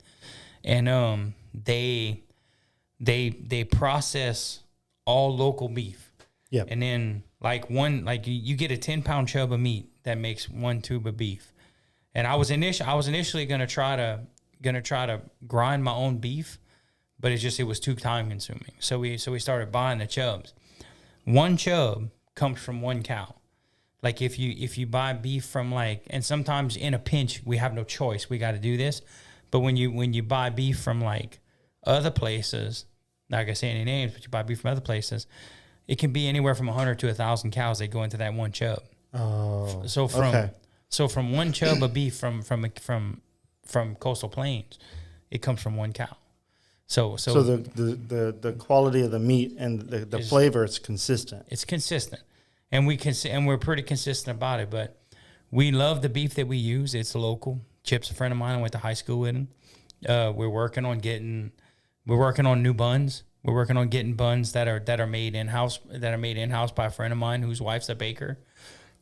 And they process all local beef. Yeah. And then you get a 10-pound chub of meat that makes 1 tube of beef. And I was initially gonna try to grind my own beef, but it was too time consuming. So we started buying the chubs. 1 chub comes from 1 cow. Like if you buy beef from and sometimes in a pinch we have no choice, we got to do this. But when you buy beef from other places, not gonna say any names, but you buy beef from other places, it can be anywhere from 100 to 1,000 cows that go into that 1 chub. Oh, so from 1 chub of beef from Coastal Plains, it comes from 1 cow. So the quality of the meat and the flavor is consistent. It's consistent, and we're pretty consistent about it. But we love the beef that we use. It's local. Chip's a friend of mine. I went to high school with him. We're working on new buns. We're working on getting buns that are made in-house by a friend of mine whose wife's a baker.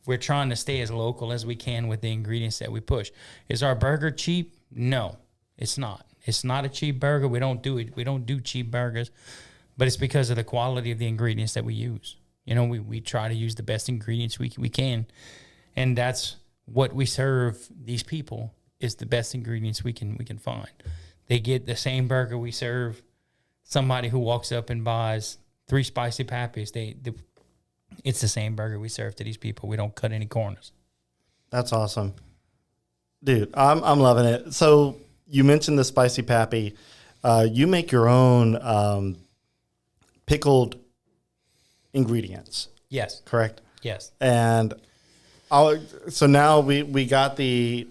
We're trying to stay as local as we can with the ingredients that we push. Is our burger cheap? No, it's not. It's not a cheap burger. We don't do it. We don't do cheap burgers, but it's because of the quality of the ingredients that we use. We try to use the best ingredients we can, and that's what we serve these people is the best ingredients we can find. They get the same burger we serve somebody who walks up and buys 3 spicy pappies. It's the same burger we serve to these people. We don't cut any corners. That's awesome, dude. I'm loving it. So you mentioned the spicy pappy. You make your own pickled ingredients. Yes. Correct. Yes. And so now we got the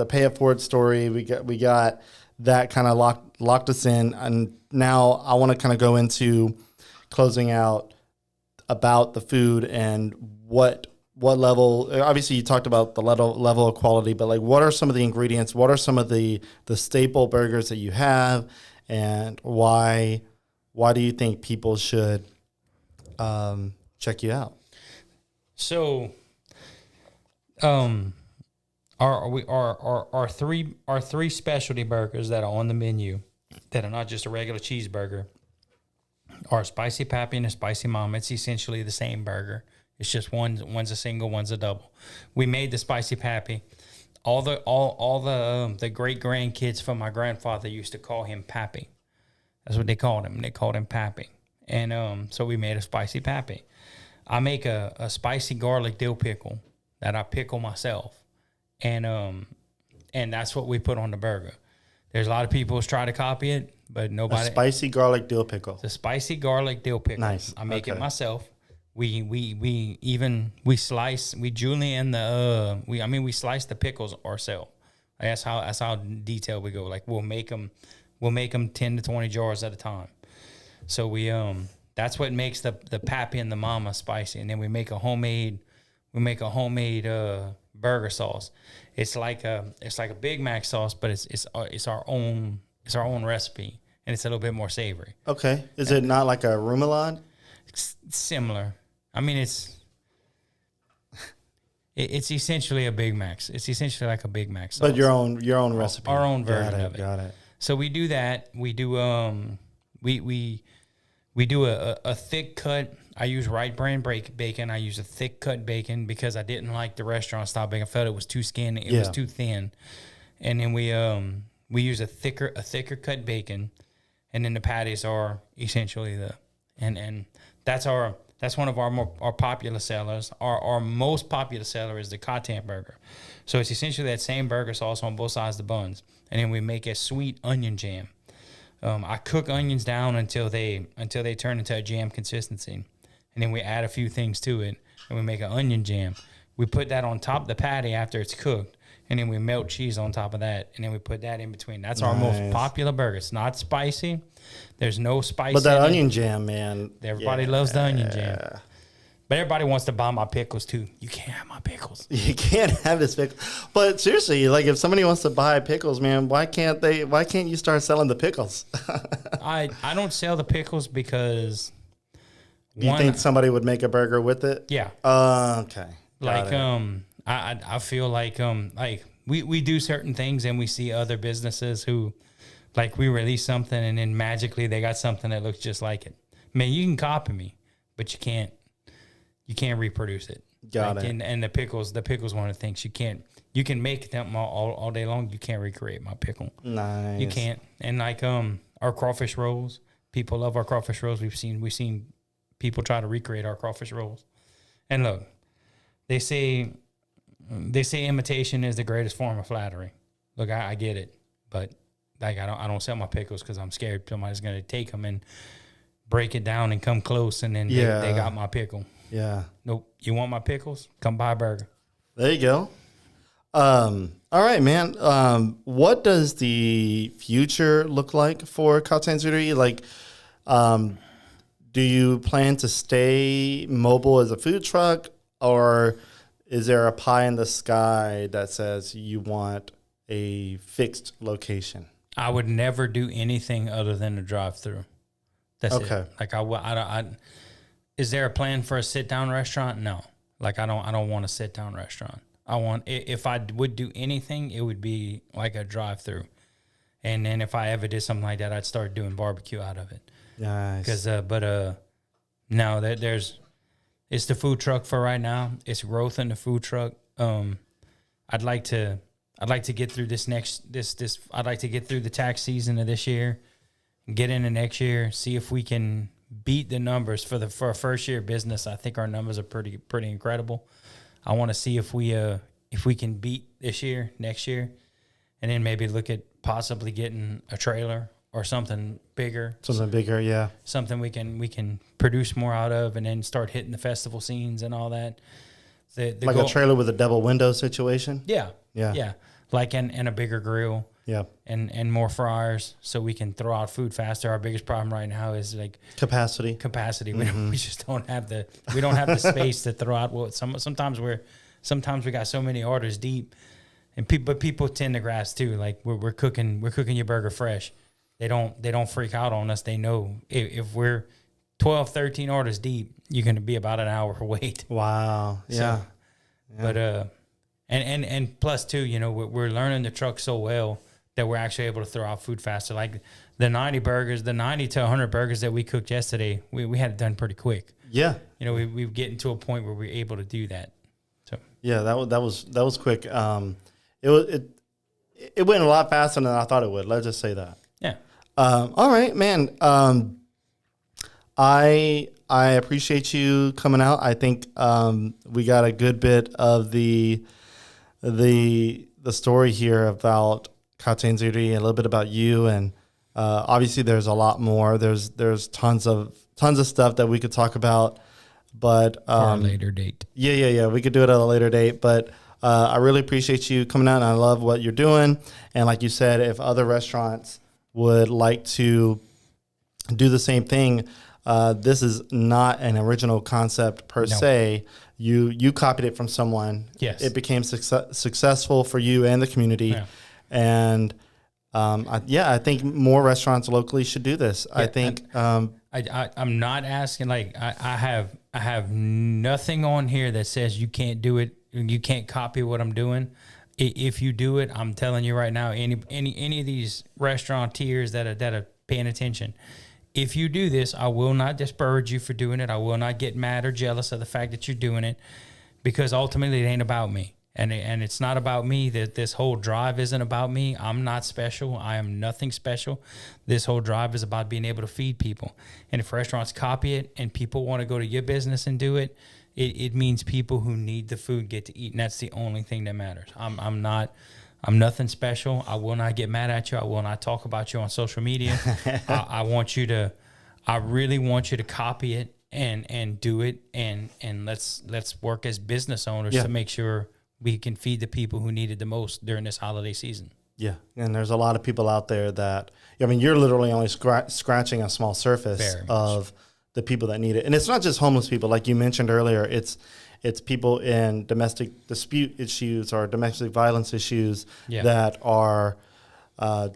pay it forward story. We got that kind of locked us in, and now I want to kind of go into closing out about the food and what level. Obviously, you talked about the level of quality, but what are some of the ingredients? What are some of the staple burgers that you have, and why do you think people should check you out? So, our three specialty burgers that are on the menu that are not just a regular cheeseburger are spicy pappy and a spicy mama. It's essentially the same burger. It's just one's a single, one's a double. We made the spicy pappy. All the great grandkids from my grandfather used to call him Pappy. That's what they called him. They called him Pappy. And so we made a spicy pappy. I make a spicy garlic dill pickle that I pickle myself. And that's what we put on the burger. There's a lot of people who try to copy it, but nobody. A spicy garlic dill pickle. It's a spicy garlic dill pickle. Nice. I make it myself. We slice, we julienne we slice the pickles ourselves. That's how detailed we go. Like we'll make them 10 to 20 jars at a time. So that's what makes the pappy and the mama spicy. And then we make a homemade burger sauce. It's like a Big Mac sauce, but it's our own recipe, and it's a little bit more savory. Okay. Is it not like a remoulade? It's similar. I mean, it's essentially a Big Mac. It's essentially like a Big Mac sauce. But your own recipe. Our own version of it. Got it. So we do that. We do we do a thick cut. I use Wright brand bacon. I use a thick cut bacon because I didn't like the restaurant style bacon. I felt it was too skinny. It was too thin. And then we use a thicker cut bacon, and then the patties are essentially and that's one of our popular sellers. Our most popular seller is the Catin burger. So it's essentially that same burger sauce on both sides of the buns, and then we make a sweet onion jam. I cook onions down until they turn into a jam consistency, and then we add a few things to it, and we make an onion jam. We put that on top of the patty after it's cooked, and then we melt cheese on top of that, and then we put that in between. That's our most popular burger. It's not spicy. There's no spice. But that onion jam, man. Everybody loves the onion jam. But everybody wants to buy my pickles too. You can't have my pickles. You can't have this pickle. But seriously, like if somebody wants to buy pickles, man, why can't you start selling the pickles? I don't sell the pickles because you think somebody would make a burger with it? Yeah. Okay. Like I feel like we do certain things and we see other businesses who like we release something and then magically they got something that looks just like it. Man, you can copy me, but you can't reproduce it. Got it. And the pickles one of the things you can make them all day long. You can't recreate my pickle. Nice. You can't. And like our crawfish rolls, people love our crawfish rolls. We've seen people try to recreate our crawfish rolls. And look, they say imitation is the greatest form of flattery. Look, I get it, but like I don't sell my pickles because I'm scared somebody's gonna take them and break it down and come close, and then they got my pickle. Yeah. Nope. You want my pickles? Come buy a burger. There you go. All right, man. What does the future look like for Catin's Eatery? Like, do you plan to stay mobile as a food truck, or is there a pie in the sky that says you want a fixed location? I would never do anything other than a drive-through. That's it. Like I is there a plan for a sit-down restaurant? No. Like I don't want a sit-down restaurant. If I would do anything, it would be like a drive-through. And then if I ever did something like that, I'd start doing barbecue out of it. Nice. Because no, it's the food truck for right now. It's growth in the food truck. I'd like to get through I'd like to get through the tax season of this year, get into next year, see if we can beat the numbers for a first year business. I think our numbers are pretty incredible. I want to see if we can beat this year, next year, and then maybe look at possibly getting a trailer or something bigger. Something bigger, yeah. Something we can produce more out of, and then start hitting the festival scenes and all that. Like a trailer with a double window situation? Yeah. Like and a bigger grill. Yeah. And more fryers so we can throw out food faster. Our biggest problem right now is like capacity. Mm-hmm. We just don't have the space to throw out. Well, sometimes we got so many orders deep, and people tend to grasp too. Like we're cooking your burger fresh. They don't freak out on us. They know if we're 12, 13 orders deep, you're going to be about an hour wait. Wow. Yeah. But and plus too, we're learning the truck so well that we're actually able to throw out food faster. Like the 90 to 100 burgers that we cooked yesterday, we had it done pretty quick. Yeah. You know, we're getting to a point where we're able to do that. So Yeah, that was quick. It went a lot faster than I thought it would. Let's just say that. yeah. All right, man. I appreciate you coming out. I think we got a good bit of the story here about Catin's Eatery, a little bit about you, and obviously there's a lot more. There's tons of stuff that we could talk about, but For a later date. Yeah. We could do it at a later date, but I really appreciate you coming out, and I love what you're doing. And like you said, if other restaurants would like to do the same thing, this is not an original concept per se. You copied it from someone. Yes. It became successful for you and the community. Yeah. And I think more restaurants locally should do this. Yeah, I think I'm not asking, like, I have nothing on here that says you can't do it. You can't copy what I'm doing. If you do it, I'm telling you right now, any of these restaurateurs that are paying attention, if you do this, I will not disparage you for doing it. I will not get mad or jealous of the fact that you're doing it, because ultimately it ain't about me. And it's not about me. That this whole drive isn't about me. I'm not special. I am nothing special. This whole drive is about being able to feed people. And if restaurants copy it and people want to go to your business and do it, it means people who need the food get to eat. And that's the only thing that matters. I'm nothing special. I will not get mad at you. I will not talk about you on social media. I really want you to copy it and do it. And let's work as business owners to make sure we can feed the people who need it the most during this holiday season. Yeah, and there's a lot of people out there that, I mean, you're literally only scratching a small surface of the people that need it. And it's not just homeless people, like you mentioned earlier. It's people in domestic dispute issues or domestic violence issues that are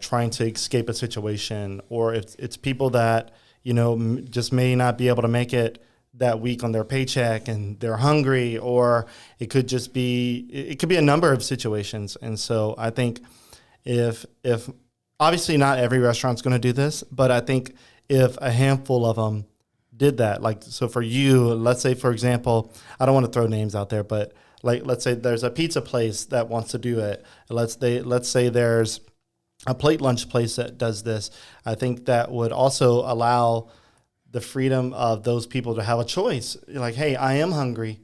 trying to escape a situation, or it's people that, you know, just may not be able to make it that week on their paycheck and they're hungry, or it could be a number of situations. And so I think if obviously not every restaurant's going to do this, but I think if a handful of them did that, like, so for you, let's say, for example, I don't want to throw names out there, but like, let's say there's a pizza place that wants to do it. Let's say there's a plate lunch place that does this. I think that would also allow the freedom of those people to have a choice. Like, hey, I am hungry,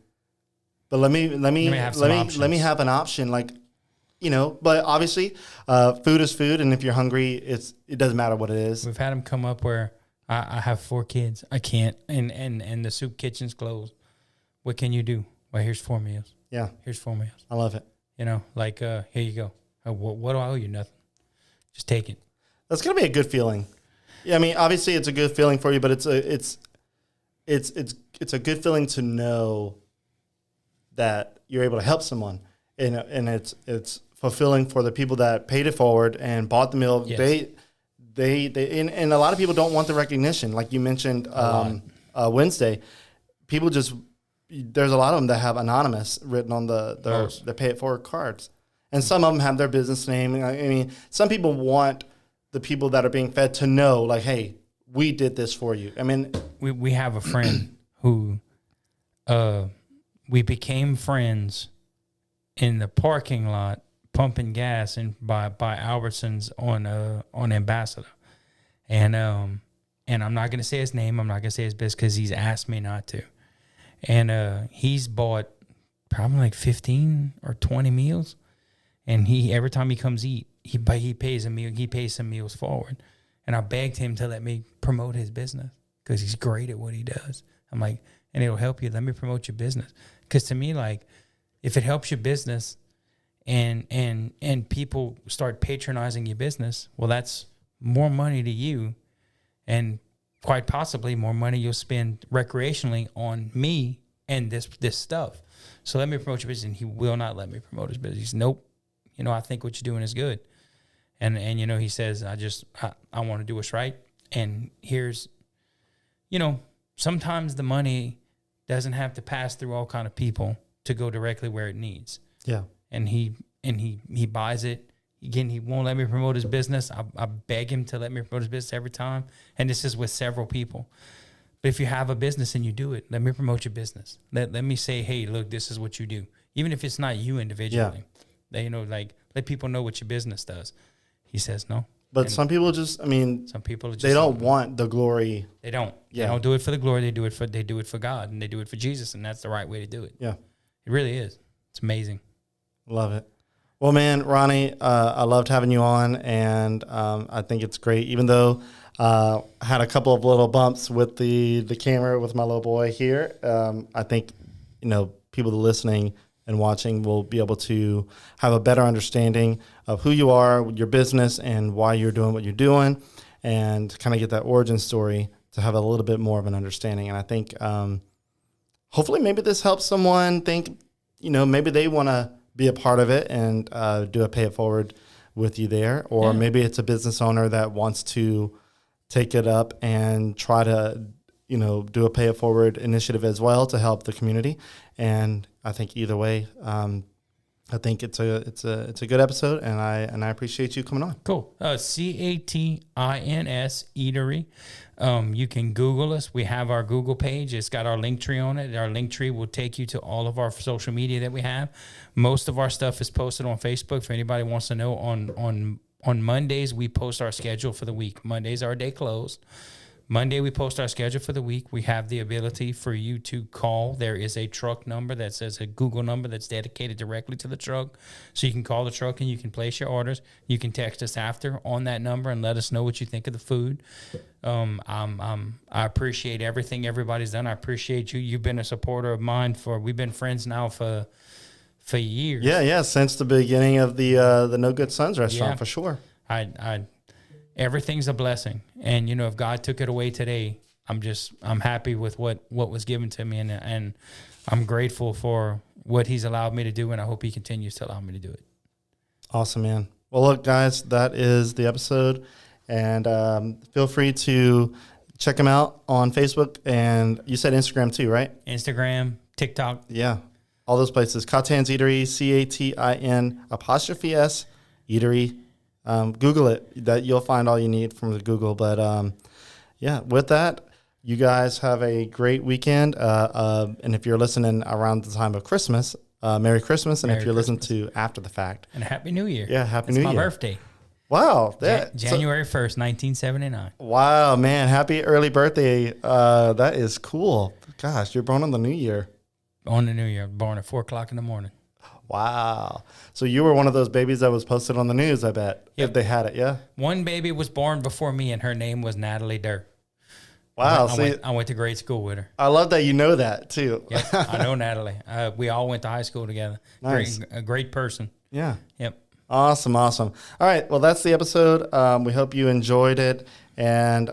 but let me have an option. Like, you know, but obviously, food is food, and if you're hungry, it doesn't matter what it is. We've had them come up where I have 4 kids. I can't, and the soup kitchen's closed. What can you do? Well, here's 4 meals. Yeah, here's 4 meals. I love it. You know, like, here you go. What do I owe you? Nothing. Just take it. That's gonna be a good feeling. Yeah, I mean, obviously it's a good feeling for you, but it's a good feeling to know that you're able to help someone, and it's fulfilling for the people that paid it forward and bought the meal. Yes. And a lot of people don't want the recognition, like you mentioned Wednesday. People there's a lot of them that have anonymous written on the pay it forward cards, and some of them have their business name. I mean, some people want the people that are being fed to know, like, hey, we did this for you. I mean, we have a friend who we became friends in the parking lot pumping gas by Albertsons on Ambassador, and I'm not gonna say his name. I'm not gonna say his business because he's asked me not to, and he's bought probably like 15 or 20 meals, and every time he comes eat. He pays a meal. He pays some meals forward, and I begged him to let me promote his business because he's great at what he does. I'm like, and it'll help you. Let me promote your business, because to me, like, if it helps your business, and people start patronizing your business, well, that's more money to you, and quite possibly more money you'll spend recreationally on me and this stuff. So let me promote your business. And he will not let me promote his business. He's, nope. You know, I think what you're doing is good. And you know, he says, I want to do what's right. And here's, you know, sometimes the money doesn't have to pass through all kind of people to go directly where it needs. Yeah. And he buys it. Again, he won't let me promote his business. I beg him to let me promote his business every time. And this is with several people. But if you have a business and you do it, let me promote your business. Let me say, hey, look, this is what you do. Even if it's not you individually, let people know what your business does. He says no. But some people just, some people just, they don't want the glory. They don't. Yeah. They don't do it for the glory. They do it for God, and they do it for Jesus, and that's the right way to do it. Yeah. It really is. It's amazing. Love it. Well, man, Ronnie, I loved having you on, and I think it's great. Even though I had a couple of little bumps with the camera with my little boy here, I think people listening and watching will be able to have a better understanding of who you are, your business, and why you're doing what you're doing, and kind of get that origin story to have a little bit more of an understanding. And I think hopefully maybe this helps someone think, maybe they want to be a part of it and do a pay it forward with you there. Or maybe it's a business owner that wants to take it up and try to, do a pay it forward initiative as well to help the community. And I think either way, I think it's a good episode, and I appreciate you coming on. Cool. Catins Eatery. You can Google us. We have our Google page. It's got our link tree on it. Our link tree will take you to all of our social media that we have. Most of our stuff is posted on Facebook. If anybody wants to know, on Mondays we post our schedule for the week. Mondays are our day closed. Monday, we post our schedule for the week. We have the ability for you to call. There is a truck number that says a Google number that's dedicated directly to the truck. So you can call the truck and you can place your orders. You can text us after on that number and let us know what you think of the food. I appreciate everything everybody's done. I appreciate you. You've been a supporter of mine we've been friends now for years. Yeah. Since the beginning of the No Good Sons restaurant, for sure. Everything's a blessing. And, if God took it away today, I'm happy with what was given to me. And I'm grateful for what he's allowed me to do. And I hope he continues to allow me to do it. Awesome, man. Well, look, guys, that is the episode. And feel free to check him out on Facebook. And you said Instagram too, right? Instagram, TikTok. Yeah. All those places. Catin's Eatery, CATIN''S Eatery. Google it. That you'll find all you need from the Google. But with that, you guys have a great weekend. And if you're listening around the time of Christmas, Merry Christmas. And if you're listening to after the fact, and a Happy New Year. Yeah, Happy New Year. It's my birthday. Wow. January 1st, 1979. Wow, man. Happy early birthday. That is cool. Gosh, you're born on the New Year. On the New Year. Born at 4 o'clock in the morning. Wow. So you were one of those babies that was posted on the news, I bet. Yep. If they had it, yeah? One baby was born before me, and her name was Natalie Durr. Wow. I went to grade school with her. I love that you know that, too. Yep, I know Natalie. We all went to high school together. Nice. A great person. Yeah. Yep. Awesome. All right. Well, that's the episode. We hope you enjoyed it. And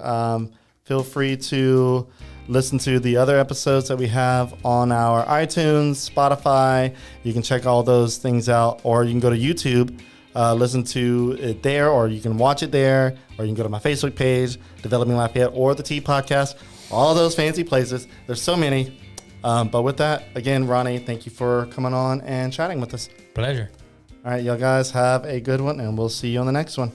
feel free to listen to the other episodes that we have on our iTunes, Spotify. You can check all those things out, or you can go to YouTube, listen to it there, or you can watch it there, or you can go to my Facebook page, Developing Lafayette, or the T Podcast, all those fancy places. There's so many. But with that, again, Ronnie, thank you for coming on and chatting with us. Pleasure. All right, y'all guys have a good one, and we'll see you on the next one.